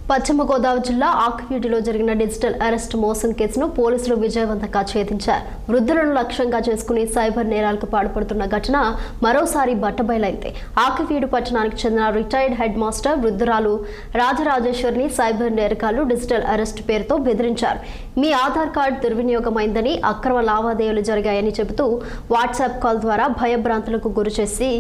పశ్చిమ గోదావరి జిల్లా ఆకువీటిలో జరిగిన డిజిటల్ అరెస్ట్ మోసం కేసును పోలీసులు విజయవంతంగా ఛేదించారు. వృద్ధులను లక్ష్యంగా చేసుకుని సైబర్ నేరాలకు పాల్పడుతున్న ఘటన మరోసారి బట్టబయలైంది. ఆకువీడు పట్టణానికి చెందిన రిటైర్డ్ హెడ్ మాస్టర్ వృద్ధురాలు రాజరాజేశ్వరిని సైబర్ నేరగాళ్లు డిజిటల్ అరెస్ట్ పేరుతో బెదిరించారు. మీ ఆధార్ కార్డు దుర్వినియోగమైందని, అక్రమ లావాదేవీలు జరిగాయని చెబుతూ వాట్సాప్ కాల్ ద్వారా భయభ్రాంతులకు గురిచేసి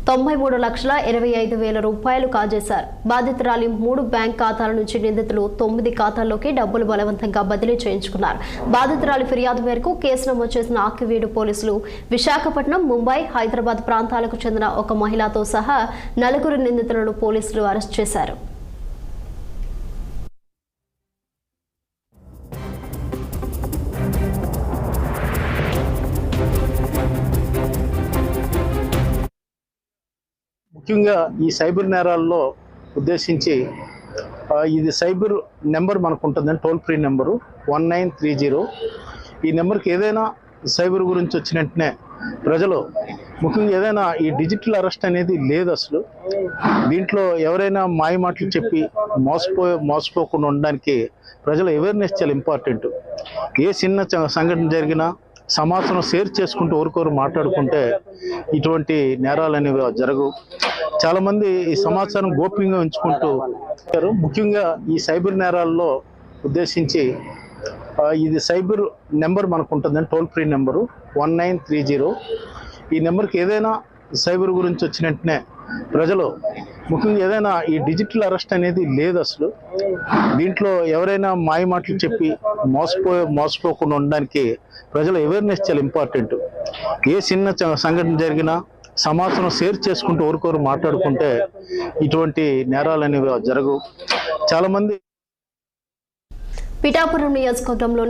93,25,000 రూపాయలు కాజేశారు. బాధితురాలి 3 బ్యాంక్ ఖాతాల నుంచి నిందితులు 9 ఖాతాల్లోకి డబ్బులు బలవంతంగా బదిలీ చేయించుకున్నారు. బాధితురాలి ఫిర్యాదు మేరకు కేసు నమోదు చేసిన ఆకువీడు పోలీసులు విశాఖపట్నం, ముంబై, హైదరాబాద్ ప్రాంతాలకు చెందిన ఒక మహిళతో సహా 4 నిందితులను పోలీసులు అరెస్ట్ చేశారు. ముఖ్యంగా ఈ సైబర్ నేరాల్లో ఉద్దేశించి ఇది సైబర్ నెంబర్ మనకు ఉంటుందండి, టోల్ ఫ్రీ నెంబరు 1930. ఈ నెంబర్కి ఏదైనా సైబర్ గురించి వచ్చిన వెంటనే ప్రజలు ముఖ్యంగా ఏదైనా ఈ డిజిటల్ అరెస్ట్ అనేది లేదు. అసలు దీంట్లో ఎవరైనా మాయ మాటలు చెప్పి మోసపోకుండా ఉండడానికి ప్రజల అవేర్నెస్ చాలా ఇంపార్టెంట్. ఏ చిన్న సంఘటన జరిగినా సమాచారం షేర్ చేసుకుంటూ ఒకరికొకరు మాట్లాడుకుంటే ఇటువంటి నేరాలు అనేవి జరగవు. చాలామంది ఈ సమాచారం గోప్యంగా ఉంచుకుంటూ ముఖ్యంగా ఈ సైబర్ నేరాల్లో ఉద్దేశించి ఇది సైబర్ నెంబర్ మనకు ఉంటుందండి, టోల్ ఫ్రీ నెంబరు 1930. ఈ నెంబర్కి ఏదైనా సైబర్ గురించి వచ్చిన వెంటనే ప్రజలు ముఖ్యంగా ఏదైనా ఈ డిజిటల్ అరెస్ట్ అనేది లేదు. అసలు దీంట్లో ఎవరైనా మాయ మాటలు చెప్పి మోసపోకుండా ఉండడానికి ప్రజల అవేర్నెస్ చాలా ఇంపార్టెంట్. ఏ చిన్న సంఘటన జరిగినా సమాచారం షేర్ చేసుకుంటూ ఒకరికొకరు మాట్లాడుకుంటే ఇటువంటి నేరాలు అనేవి జరగవు. చాలామంది పిఠాపురం నియోజకవర్గంలో